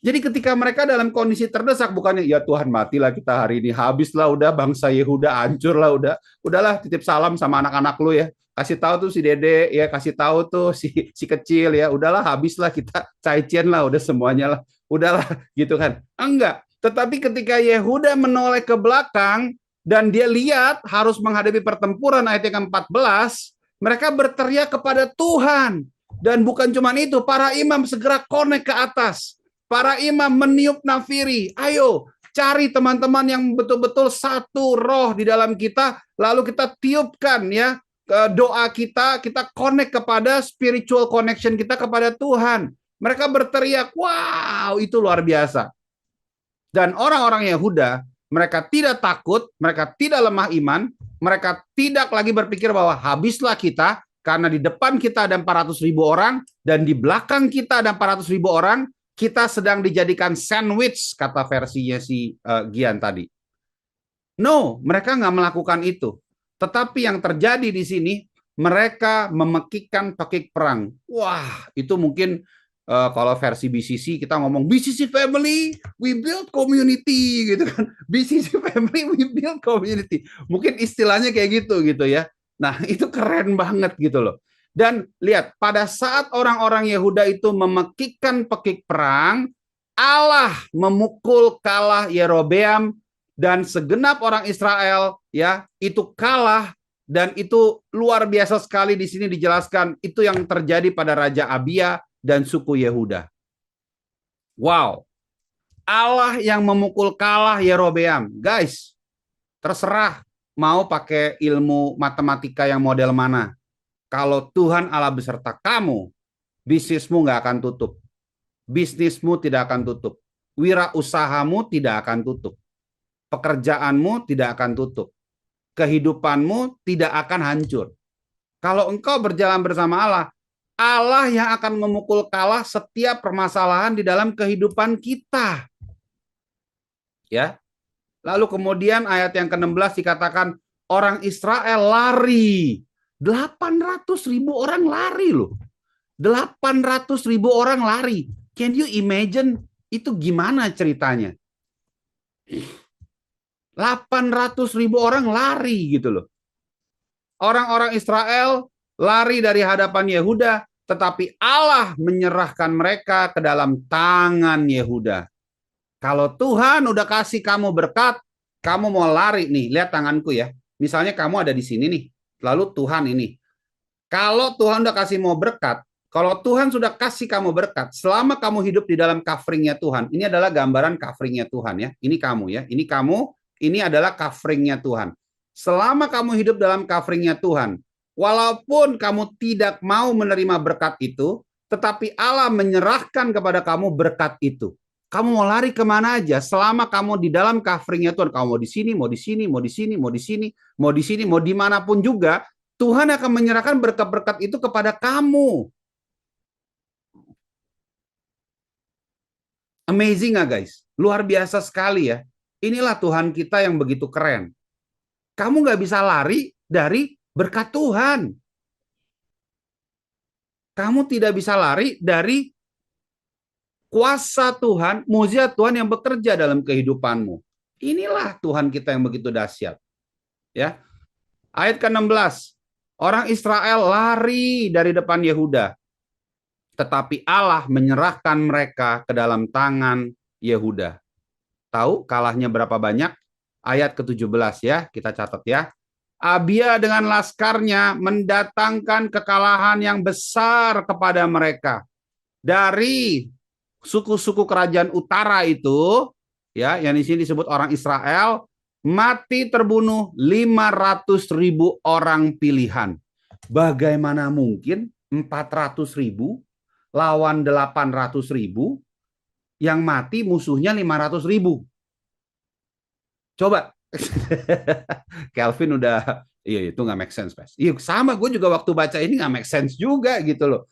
Jadi ketika mereka dalam kondisi terdesak, bukannya ya Tuhan matilah kita hari ini, habislah udah bangsa Yehuda hancur lah udahlah titip salam sama anak-anak lu ya, kasih tahu tuh si Dede ya, kasih tahu tuh si kecil ya, udahlah habislah kita caicien lah udah semuanya lah, udahlah gitu kan. Enggak, tetapi ketika Yehuda menoleh ke belakang, dan dia lihat harus menghadapi pertempuran ayat yang ke-14, mereka berteriak kepada Tuhan. Dan bukan cuma itu, para imam segera connect ke atas. Para imam meniup nafiri. Ayo, cari teman-teman yang betul-betul satu roh di dalam kita, lalu kita tiupkan ya doa kita connect kepada spiritual connection kita kepada Tuhan. Mereka berteriak, wow, itu luar biasa. Dan orang-orang Yehuda, mereka tidak takut, mereka tidak lemah iman, mereka tidak lagi berpikir bahwa habislah kita, karena di depan kita ada 400.000 orang, dan di belakang kita ada 400.000 orang, kita sedang dijadikan sandwich, kata versinya si Gian tadi. No, mereka nggak melakukan itu. Tetapi yang terjadi di sini, mereka memekikkan pekik perang. Wah, itu mungkin kalau versi BCC kita ngomong BCC family, we build community gitu kan. BCC family, we build community. Mungkin istilahnya kayak gitu ya. Nah, itu keren banget gitu loh. Dan lihat, pada saat orang-orang Yehuda itu memekikkan pekik perang, Allah memukul kalah Yerobeam dan segenap orang Israel ya, itu kalah. Dan itu luar biasa sekali di sini dijelaskan, itu yang terjadi pada Raja Abia dan suku Yehuda. Wow. Allah yang memukul kalah Yerobeam. Guys, terserah mau pakai ilmu matematika yang model mana. Kalau Tuhan Allah beserta kamu, bisnismu nggak akan tutup. Bisnismu tidak akan tutup. Wirausahamu tidak akan tutup. Pekerjaanmu tidak akan tutup. Kehidupanmu tidak akan hancur. Kalau engkau berjalan bersama Allah, Allah yang akan memukul kalah setiap permasalahan di dalam kehidupan kita. Ya. Lalu kemudian ayat yang ke-16 dikatakan orang Israel lari. 800.000 orang lari loh. 800.000 orang lari. Can you imagine itu gimana ceritanya? 800.000 orang lari gitu loh. Orang-orang Israel lari dari hadapan Yehuda, tetapi Allah menyerahkan mereka ke dalam tangan Yehuda. Kalau Tuhan udah kasih kamu berkat, kamu mau lari nih, lihat tanganku ya. Misalnya kamu ada di sini nih, lalu Tuhan ini. Kalau Tuhan udah kasih mau berkat, kalau Tuhan sudah kasih kamu berkat, selama kamu hidup di dalam coveringnya Tuhan, ini adalah gambaran coveringnya Tuhan ya. Ini kamu ya, ini kamu, ini adalah coveringnya Tuhan. Selama kamu hidup dalam coveringnya Tuhan, walaupun kamu tidak mau menerima berkat itu, tetapi Allah menyerahkan kepada kamu berkat itu. Kamu mau lari kemana aja, selama kamu di dalam coveringnya Tuhan, kamu mau di sini, mau di sini, mau di sini, mau di sini, mau di sini, mau dimanapun juga, Tuhan akan menyerahkan berkat-berkat itu kepada kamu. Amazing nggak guys? Luar biasa sekali ya. Inilah Tuhan kita yang begitu keren. Kamu nggak bisa lari dari berkat Tuhan. Kamu tidak bisa lari dari kuasa Tuhan, mukjizat Tuhan yang bekerja dalam kehidupanmu. Inilah Tuhan kita yang begitu dahsyat. Ya. Ayat ke-16. Orang Israel lari dari depan Yehuda, tetapi Allah menyerahkan mereka ke dalam tangan Yehuda. Tahu kalahnya berapa banyak? Ayat ke-17 ya, kita catat ya. Abia dengan laskarnya mendatangkan kekalahan yang besar kepada mereka. Dari suku-suku kerajaan utara itu, ya, yang di sini disebut orang Israel, mati terbunuh 500.000 orang pilihan. Bagaimana mungkin 400.000 lawan 800.000 yang mati musuhnya 500.000? Coba. Kelvin udah, iya itu nggak make sense, Pas. Iya sama, gue juga waktu baca ini nggak make sense juga gitu loh.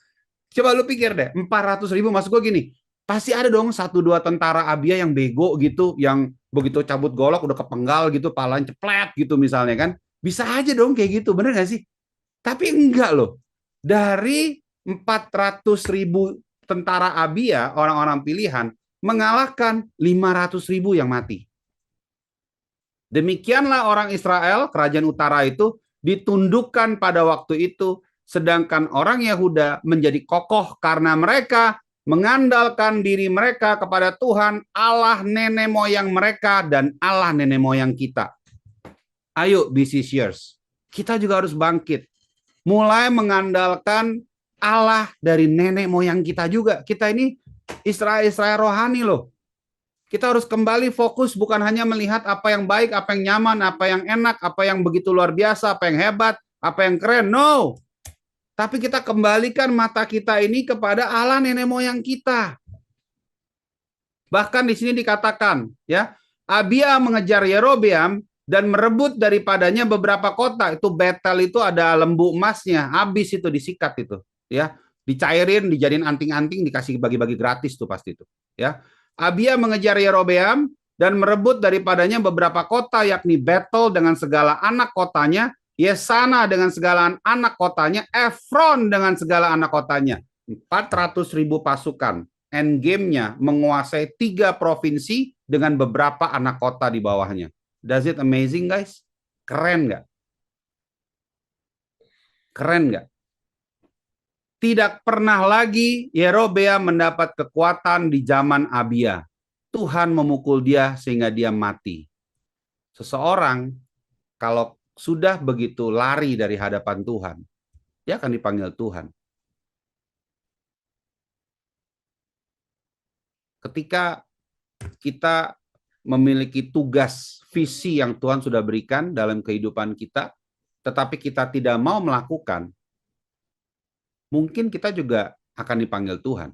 Coba lu pikir deh, 400.000, maksud gue gini, pasti ada dong 1-2 tentara Abia yang bego gitu, yang begitu cabut golok udah kepenggal gitu, palanya ceplet gitu misalnya kan. Bisa aja dong kayak gitu, bener gak sih? Tapi enggak loh. Dari 400.000 tentara Abia, orang-orang pilihan, mengalahkan 500.000 yang mati. Demikianlah orang Israel, kerajaan utara itu, ditundukkan pada waktu itu, sedangkan orang Yehuda menjadi kokoh karena mereka mengandalkan diri mereka kepada Tuhan, Allah nenek moyang mereka dan Allah nenek moyang kita. Ayo BCCers, kita juga harus bangkit. Mulai mengandalkan Allah dari nenek moyang kita juga. Kita ini Israel rohani loh. Kita harus kembali fokus bukan hanya melihat apa yang baik, apa yang nyaman, apa yang enak, apa yang begitu luar biasa, apa yang hebat, apa yang keren. No. Tapi kita kembalikan mata kita ini kepada Allah nenek moyang kita. Bahkan di sini dikatakan, ya, Abia mengejar Yerobeam dan merebut daripadanya beberapa kota. Itu Betel itu ada lembu emasnya, habis itu disikat itu, ya. Dicairin, dijadiin anting-anting, dikasih bagi-bagi gratis tuh pasti itu, ya. Abia mengejar Yerobeam dan merebut daripadanya beberapa kota, yakni Betel dengan segala anak kotanya, Yesana dengan segala anak kotanya, Efron dengan segala anak kotanya. 400.000 pasukan. Endgame-nya menguasai 3 provinsi dengan beberapa anak kota di bawahnya. Does it amazing, guys? Keren nggak? Keren nggak? Tidak pernah lagi Yerobeam mendapat kekuatan di zaman Abia. Tuhan memukul dia sehingga dia mati. Seseorang kalau sudah begitu lari dari hadapan Tuhan, dia akan dipanggil Tuhan. Ketika kita memiliki tugas, visi yang Tuhan sudah berikan dalam kehidupan kita, tetapi kita tidak mau melakukan, mungkin kita juga akan dipanggil Tuhan.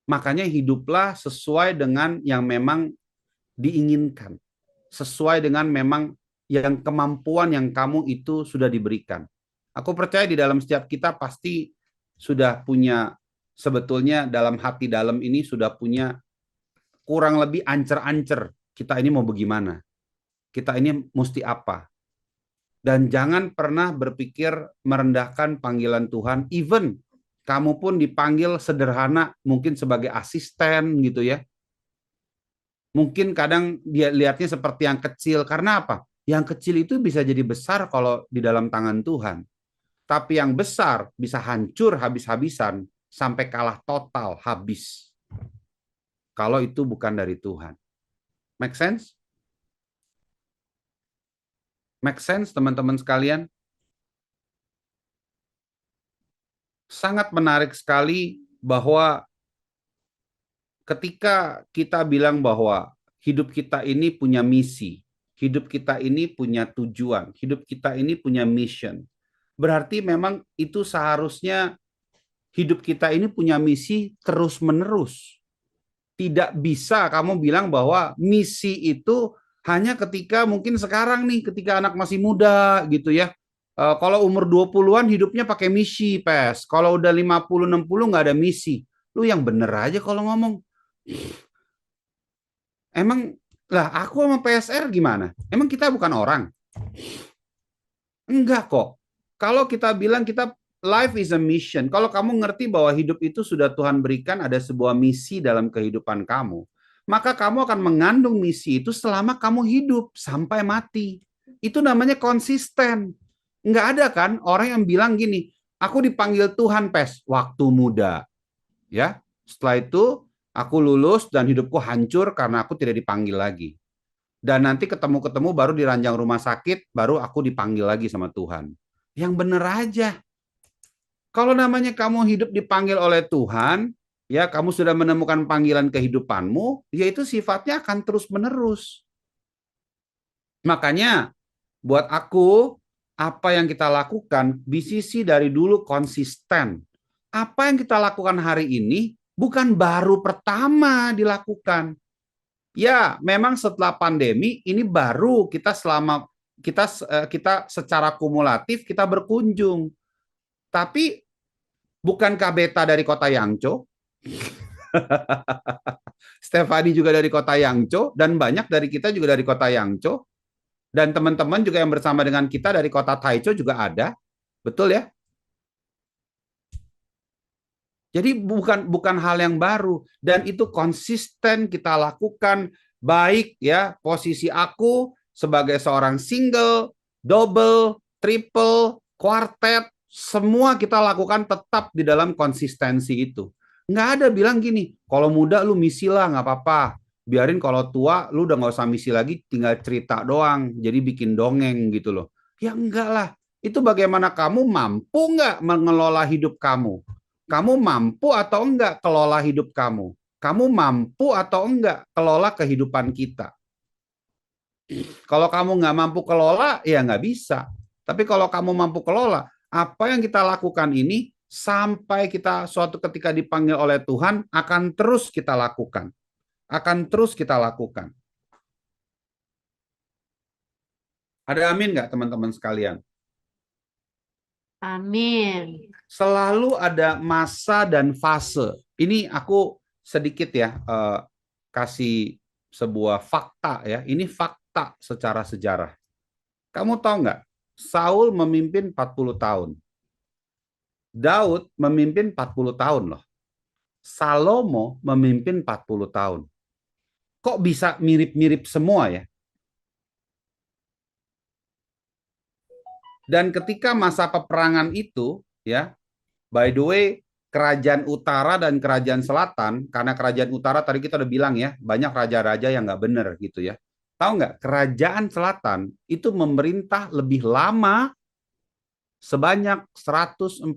Makanya hiduplah sesuai dengan yang memang diinginkan. Sesuai dengan memang yang kemampuan yang kamu itu sudah diberikan. Aku percaya di dalam setiap kita pasti sudah punya, sebetulnya dalam hati dalam ini sudah punya kurang lebih ancer-ancer. Kita ini mau bagaimana? Kita ini mesti apa? Dan jangan pernah berpikir merendahkan panggilan Tuhan. Even kamu pun dipanggil sederhana, mungkin sebagai asisten gitu ya. Mungkin kadang dia lihatnya seperti yang kecil. Karena apa? Yang kecil itu bisa jadi besar kalau di dalam tangan Tuhan. Tapi yang besar bisa hancur habis-habisan sampai kalah total, habis. Kalau itu bukan dari Tuhan. Make sense? Make sense, teman-teman sekalian? Sangat menarik sekali bahwa ketika kita bilang bahwa hidup kita ini punya misi, hidup kita ini punya tujuan, hidup kita ini punya mission. Berarti memang itu seharusnya hidup kita ini punya misi terus-menerus. Tidak bisa kamu bilang bahwa misi itu hanya ketika mungkin sekarang nih, ketika anak masih muda gitu ya. Kalau umur 20-an hidupnya pakai misi, Pes. Kalau udah 50-60 nggak ada misi. Lu yang bener aja kalau ngomong. Emang lah aku sama PSR gimana? Emang kita bukan orang? Enggak kok. Kalau kita bilang kita life is a mission. Kalau kamu ngerti bahwa hidup itu sudah Tuhan berikan, ada sebuah misi dalam kehidupan kamu, maka kamu akan mengandung misi itu selama kamu hidup sampai mati. Itu namanya konsisten. Nggak ada kan orang yang bilang gini, aku dipanggil Tuhan Pes waktu muda. Ya, setelah itu aku lulus dan hidupku hancur karena aku tidak dipanggil lagi. Dan nanti ketemu-ketemu baru di ranjang rumah sakit, baru aku dipanggil lagi sama Tuhan. Yang bener aja. Kalau namanya kamu hidup dipanggil oleh Tuhan, ya kamu sudah menemukan panggilan kehidupanmu, yaitu sifatnya akan terus-menerus. Makanya buat aku, apa yang kita lakukan, BCC dari dulu konsisten. Apa yang kita lakukan hari ini bukan baru pertama dilakukan. Ya, memang setelah pandemi ini baru kita kita secara kumulatif kita berkunjung. Tapi bukankah Beta dari kota Yangzhou? Stefani juga dari kota Yangzhou, dan banyak dari kita juga dari kota Yangzhou. Dan teman-teman juga yang bersama dengan kita dari kota Taichung juga ada. Betul ya? Jadi bukan hal yang baru, dan itu konsisten kita lakukan, baik ya posisi aku sebagai seorang single, double, triple, quartet, semua kita lakukan tetap di dalam konsistensi itu. Nggak ada bilang gini, kalau muda lu misi lah nggak apa-apa, biarin kalau tua lu udah nggak usah misi lagi, tinggal cerita doang, jadi bikin dongeng gitu loh. Ya enggak lah, itu bagaimana kamu mampu nggak mengelola hidup kamu? Kamu mampu atau enggak kelola hidup kamu? Kamu mampu atau enggak kelola kehidupan kita? Kalau kamu nggak mampu kelola, ya nggak bisa. Tapi kalau kamu mampu kelola, apa yang kita lakukan ini sampai kita suatu ketika dipanggil oleh Tuhan akan terus kita lakukan. Akan terus kita lakukan. Ada amin nggak teman-teman sekalian? Amin. Selalu ada masa dan fase. Ini aku sedikit ya kasih sebuah fakta ya. Ini fakta secara sejarah. Kamu tahu nggak? Saul memimpin 40 tahun. Daud memimpin 40 tahun loh. Salomo memimpin 40 tahun. Kok bisa mirip-mirip semua ya? Dan ketika masa peperangan itu, ya, by the way, kerajaan utara dan kerajaan selatan, karena kerajaan utara tadi kita udah bilang ya, banyak raja-raja yang nggak benar gitu ya. Tahu nggak, kerajaan selatan itu memerintah lebih lama sebanyak 140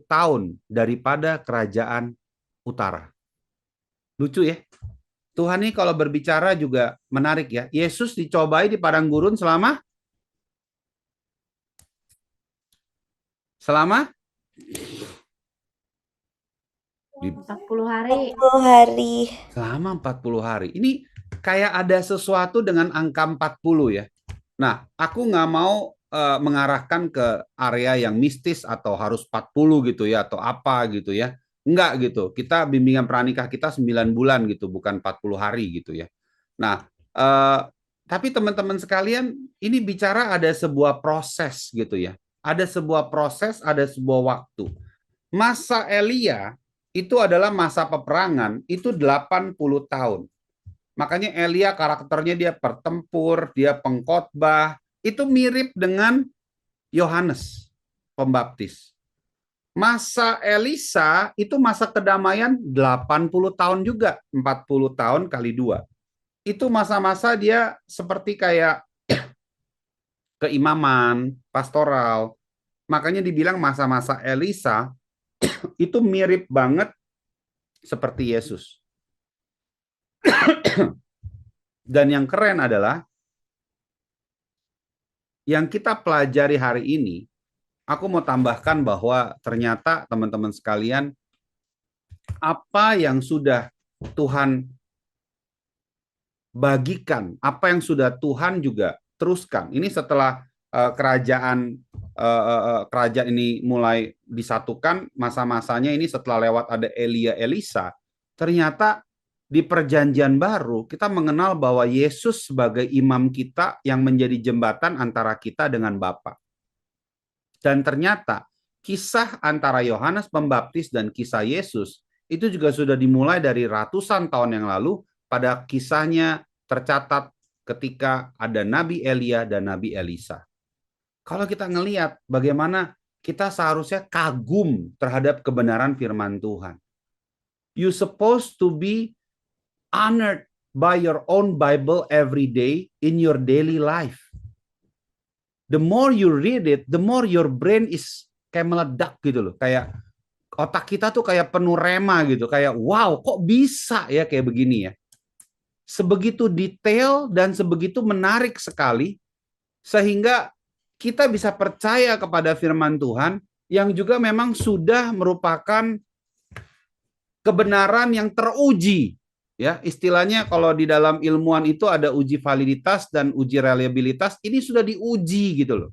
tahun daripada kerajaan utara. Lucu ya. Tuhan ini kalau berbicara juga menarik ya. Yesus dicobai di padang gurun selama 40 hari. 10 hari. selama 40 hari. Ini kayak ada sesuatu dengan angka 40 ya. Nah, aku nggak mau mengarahkan ke area yang mistis atau harus 40 gitu ya atau apa gitu ya. Enggak gitu. Kita bimbingan pranikah kita 9 bulan gitu, bukan 40 hari gitu ya. Nah, tapi teman-teman sekalian, ini bicara ada sebuah proses gitu ya. Ada sebuah proses, ada sebuah waktu. Masa Elia itu adalah masa peperangan, itu 80 tahun. Makanya Elia karakternya dia pertempur, dia pengkhotbah, itu mirip dengan Yohanes Pembaptis. Masa Elisa itu masa kedamaian 80 tahun juga, 40 tahun kali 2. Itu masa-masa dia seperti kayak keimaman, pastoral. Makanya dibilang masa-masa Elisa itu mirip banget seperti Yesus. Dan yang keren adalah yang kita pelajari hari ini, aku mau tambahkan bahwa ternyata teman-teman sekalian, apa yang sudah Tuhan bagikan, apa yang sudah Tuhan juga teruskan. Ini setelah kerajaan ini mulai disatukan, masa-masanya ini setelah lewat ada Elia Elisa, ternyata di perjanjian baru kita mengenal bahwa Yesus sebagai imam kita yang menjadi jembatan antara kita dengan Bapa. Dan ternyata kisah antara Yohanes Pembaptis dan kisah Yesus itu juga sudah dimulai dari ratusan tahun yang lalu. Pada kisahnya tercatat ketika ada Nabi Elia dan Nabi Elisa. Kalau kita ngelihat bagaimana kita seharusnya kagum terhadap kebenaran firman Tuhan. You supposed to be honored by your own Bible every day in your daily life. The more you read it, the more your brain is kayak meledak gitu loh. Kayak otak kita tuh kayak penuh rema gitu. Kayak wow, kok bisa ya kayak begini ya. Sebegitu detail dan sebegitu menarik sekali sehingga kita bisa percaya kepada firman Tuhan yang juga memang sudah merupakan kebenaran yang teruji. Ya, istilahnya kalau di dalam ilmuwan itu ada uji validitas dan uji reliabilitas, ini sudah diuji gitu loh.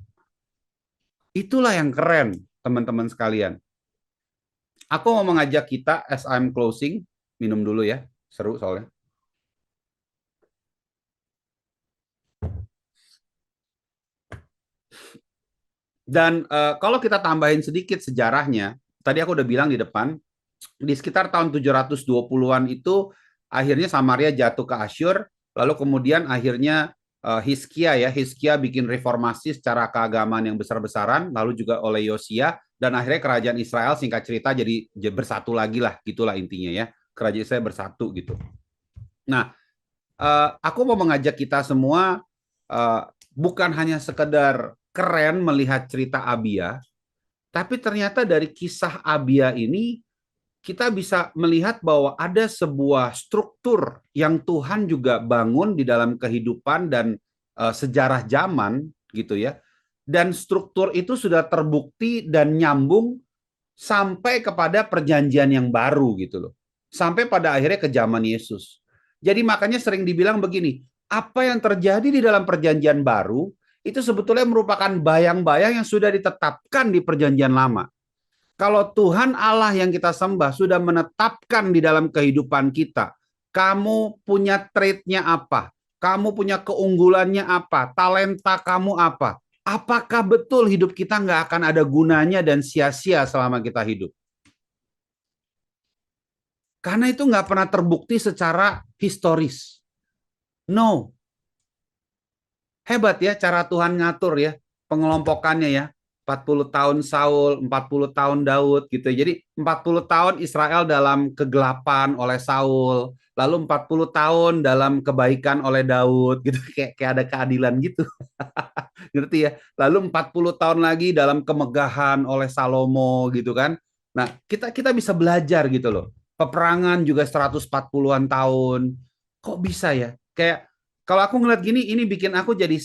Itulah yang keren, teman-teman sekalian. Aku mau mengajak kita as I'm closing, minum dulu ya, seru soalnya. Dan kalau kita tambahin sedikit sejarahnya, tadi aku udah bilang di depan, di sekitar tahun 720-an itu akhirnya Samaria jatuh ke Asyur, lalu kemudian akhirnya Hizkia bikin reformasi secara keagamaan yang besar-besaran, lalu juga oleh Yosia, dan akhirnya kerajaan Israel singkat cerita jadi bersatu lagi lah, gitulah intinya ya, kerajaan Israel bersatu gitu. Nah, Aku mau mengajak kita semua eh, bukan hanya sekedar keren melihat cerita Abia, tapi ternyata dari kisah Abia ini kita bisa melihat bahwa ada sebuah struktur yang Tuhan juga bangun di dalam kehidupan dan sejarah zaman gitu ya. Dan struktur itu sudah terbukti dan nyambung sampai kepada perjanjian yang baru gitu loh. Sampai pada akhirnya ke zaman Yesus. Jadi makanya sering dibilang begini, apa yang terjadi di dalam perjanjian baru itu sebetulnya merupakan bayang-bayang yang sudah ditetapkan di perjanjian lama. Kalau Tuhan Allah yang kita sembah sudah menetapkan di dalam kehidupan kita, kamu punya trait-nya apa? Kamu punya keunggulannya apa? Talenta kamu apa? Apakah betul hidup kita nggak akan ada gunanya dan sia-sia selama kita hidup? Karena itu nggak pernah terbukti secara historis. No. Hebat ya cara Tuhan ngatur ya, pengelompokannya ya. 40 tahun Saul, 40 tahun Daud gitu. Jadi 40 tahun Israel dalam kegelapan oleh Saul, lalu 40 tahun dalam kebaikan oleh Daud gitu. Kayak ada keadilan gitu. Ngerti ya? Lalu 40 tahun lagi dalam kemegahan oleh Salomo gitu kan. Nah, kita bisa belajar gitu loh. Peperangan juga 140-an tahun. Kok bisa ya? Kayak kalau aku ngeliat gini, ini bikin aku jadi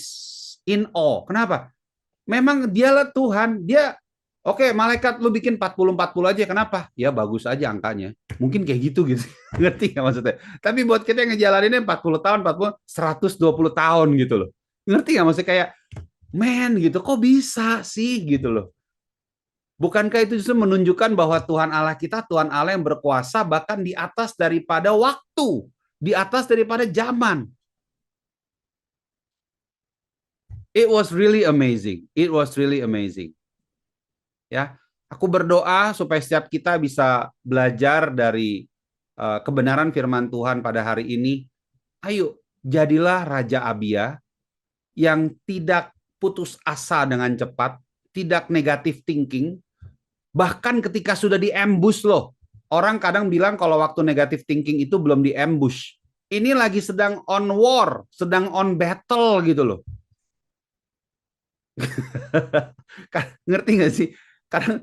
in awe. Kenapa? Memang dialah Tuhan. Dia, oke, malaikat lu bikin 40-40 aja. Kenapa? Ya bagus aja angkanya. Mungkin kayak gitu gitu. Ngerti nggak maksudnya? Tapi buat kita yang ngejalaninnya 40 tahun, 40, 120 tahun gitu loh. Ngerti nggak maksudnya kayak, men gitu, kok bisa sih gitu loh. Bukankah itu justru menunjukkan bahwa Tuhan Allah kita, Tuhan Allah yang berkuasa bahkan di atas daripada waktu, di atas daripada zaman. It was really amazing. It was really amazing. Ya, aku berdoa supaya setiap kita bisa belajar dari kebenaran firman Tuhan pada hari ini. Ayo, jadilah Raja Abia yang tidak putus asa dengan cepat, tidak negatif thinking, bahkan ketika sudah di-ambush loh. Orang kadang bilang kalau waktu negatif thinking itu belum di-ambush. Ini lagi sedang on war, sedang on battle gitu loh. Ngerti nggak sih? Karena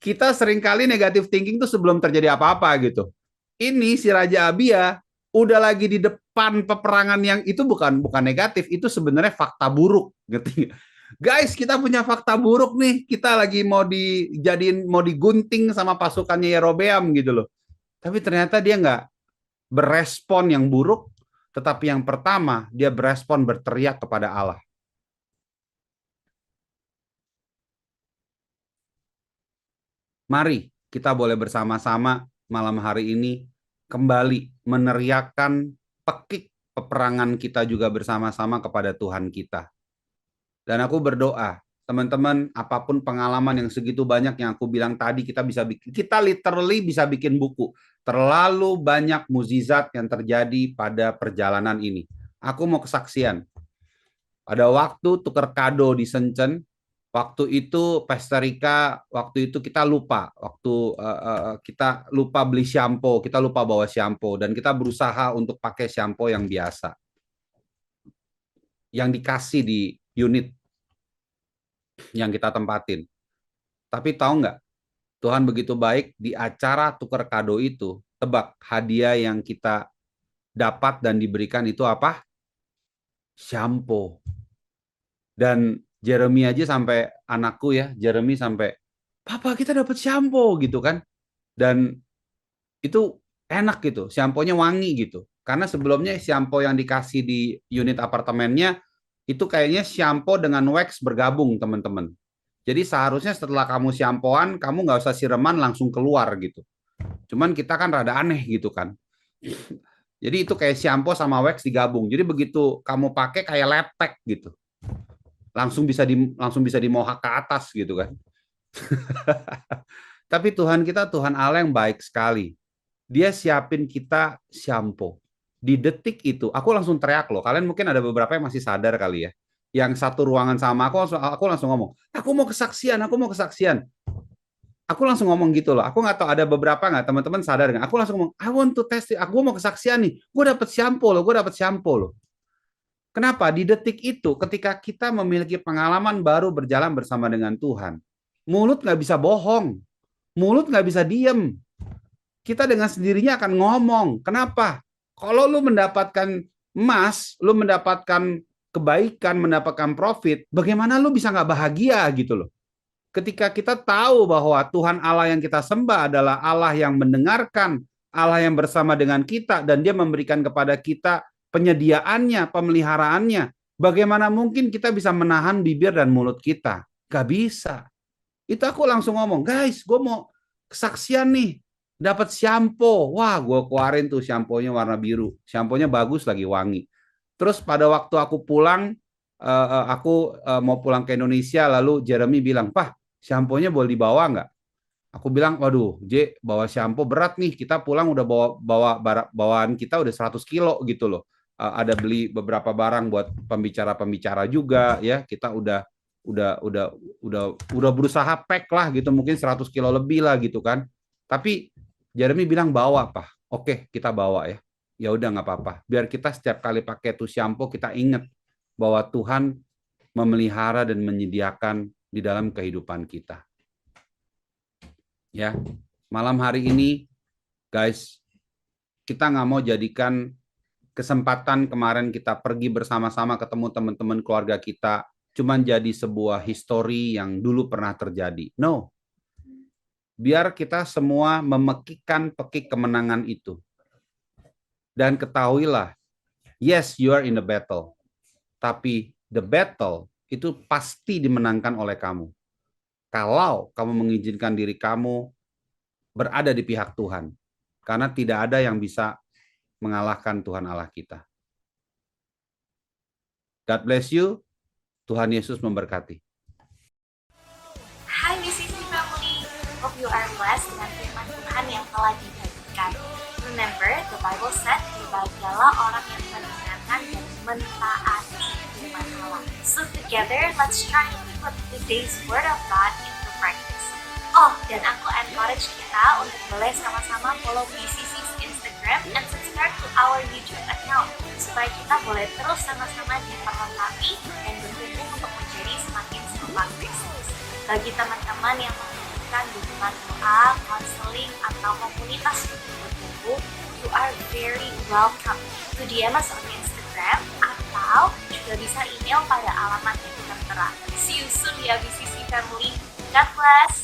kita seringkali negatif thinking tuh sebelum terjadi apa-apa gitu. Ini si Raja Abia udah lagi di depan peperangan yang itu bukan negatif, itu sebenarnya fakta buruk, ngerti nggak? Guys, kita punya fakta buruk nih. Kita lagi mau digunting sama pasukannya Yerobeam gitu loh. Tapi ternyata dia nggak berespon yang buruk, tetapi yang pertama dia berespon berteriak kepada Allah. Mari kita boleh bersama-sama malam hari ini kembali meneriakkan pekik peperangan kita juga bersama-sama kepada Tuhan kita. Dan aku berdoa, teman-teman, apapun pengalaman yang segitu banyak yang aku bilang tadi, kita literally bisa bikin buku. Terlalu banyak mukjizat yang terjadi pada perjalanan ini. Aku mau kesaksian. Pada waktu tukar kado di Sencen, waktu itu Pesterika, waktu itu kita lupa, kita lupa beli shampoo, kita lupa bawa shampoo, dan kita berusaha untuk pakai shampoo yang biasa, yang dikasih di unit yang kita tempatin. Tapi tahu nggak, Tuhan begitu baik di acara tukar kado itu, tebak hadiah yang kita dapat dan diberikan itu apa? Shampoo. Dan Jeremy aja sampai anakku ya, Jeremy sampai, Papa kita dapat shampoo gitu kan. Dan itu enak gitu, shampoo-nya wangi gitu. Karena sebelumnya shampoo yang dikasih di unit apartemennya, itu kayaknya shampoo dengan wax bergabung teman-teman. Jadi seharusnya setelah kamu shampooan, kamu nggak usah sireman langsung keluar gitu. Cuman kita kan rada aneh gitu kan. Jadi itu kayak shampoo sama wax digabung. Jadi begitu kamu pakai kayak lepek gitu. Langsung bisa dimohak ke atas gitu kan. Tapi Tuhan kita Tuhan Allah yang baik sekali. Dia siapin kita shampoo. Di detik itu, aku langsung teriak loh. Kalian mungkin ada beberapa yang masih sadar kali ya. Yang satu ruangan sama aku langsung ngomong, aku mau kesaksian, aku mau kesaksian. Aku langsung ngomong gitu loh. Aku nggak tahu ada beberapa nggak teman-teman sadar nggak? Aku langsung ngomong, I want to test it. Aku mau kesaksian nih. Gue dapet shampoo loh. Gue dapet shampoo loh. Kenapa? Di detik itu, ketika kita memiliki pengalaman baru berjalan bersama dengan Tuhan, mulut nggak bisa bohong, mulut nggak bisa diem. Kita dengan sendirinya akan ngomong. Kenapa? Kalau lu mendapatkan emas, lu mendapatkan kebaikan, mendapatkan profit, bagaimana lu bisa nggak bahagia gitu loh? Ketika kita tahu bahwa Tuhan Allah yang kita sembah adalah Allah yang mendengarkan, Allah yang bersama dengan kita, dan dia memberikan kepada kita penyediaannya, pemeliharaannya. Bagaimana mungkin kita bisa menahan bibir dan mulut kita? Gak bisa. Itu aku langsung ngomong, guys, gue mau kesaksian nih. Dapat shampoo. Wah, gue keluarin tuh shampoo-nya warna biru. Shampoo-nya bagus lagi, wangi. Terus pada waktu aku pulang, aku mau pulang ke Indonesia, lalu Jeremy bilang, Pak, shampoo-nya boleh dibawa nggak? Aku bilang, waduh, J, bawa shampoo berat nih. Kita pulang udah bawaan kita udah 100 kilo gitu loh. Ada beli beberapa barang buat pembicara-pembicara juga ya. Kita udah berusaha pack lah gitu, mungkin 100 kilo lebih lah gitu kan. Tapi Jeremy bilang bawa, Pak. Oke, kita bawa ya. Ya udah nggak apa-apa. Biar kita setiap kali pakai tuh shampoo kita ingat bahwa Tuhan memelihara dan menyediakan di dalam kehidupan kita. Ya, malam hari ini, guys, kita nggak mau jadikan kesempatan kemarin kita pergi bersama-sama ketemu teman-teman keluarga kita cuman jadi sebuah histori yang dulu pernah terjadi. No. Biar kita semua memekikkan pekik kemenangan itu. Dan ketahuilah, yes, you are in the battle. Tapi the battle itu pasti dimenangkan oleh kamu. Kalau kamu mengizinkan diri kamu berada di pihak Tuhan. Karena tidak ada yang bisa mengalahkan Tuhan Allah kita. God bless you. Tuhan Yesus memberkati. Hai BCC Family, hope you are blessed dengan firman Tuhan yang telah dibagikan. Remember, the Bible said, berbahagialah orang yang mendengarkan dan mentaati firman Allah. So together, let's try to put today's word of God into practice. Oh, dan aku encourage kita untuk boleh sama-sama follow BCC's Instagram and subscribe to our YouTube account supaya kita boleh terus sama-sama diperlengkapi dan bertumbuh untuk menjadi semakin serupa Kristus. Bagi teman-teman yang membutuhkan dukungan doa, konseling, atau komunitas untuk bertumbuh, you are very welcome to DM us on Instagram atau juga bisa email pada alamat yang tertera. See you soon ya BCC Family. God bless.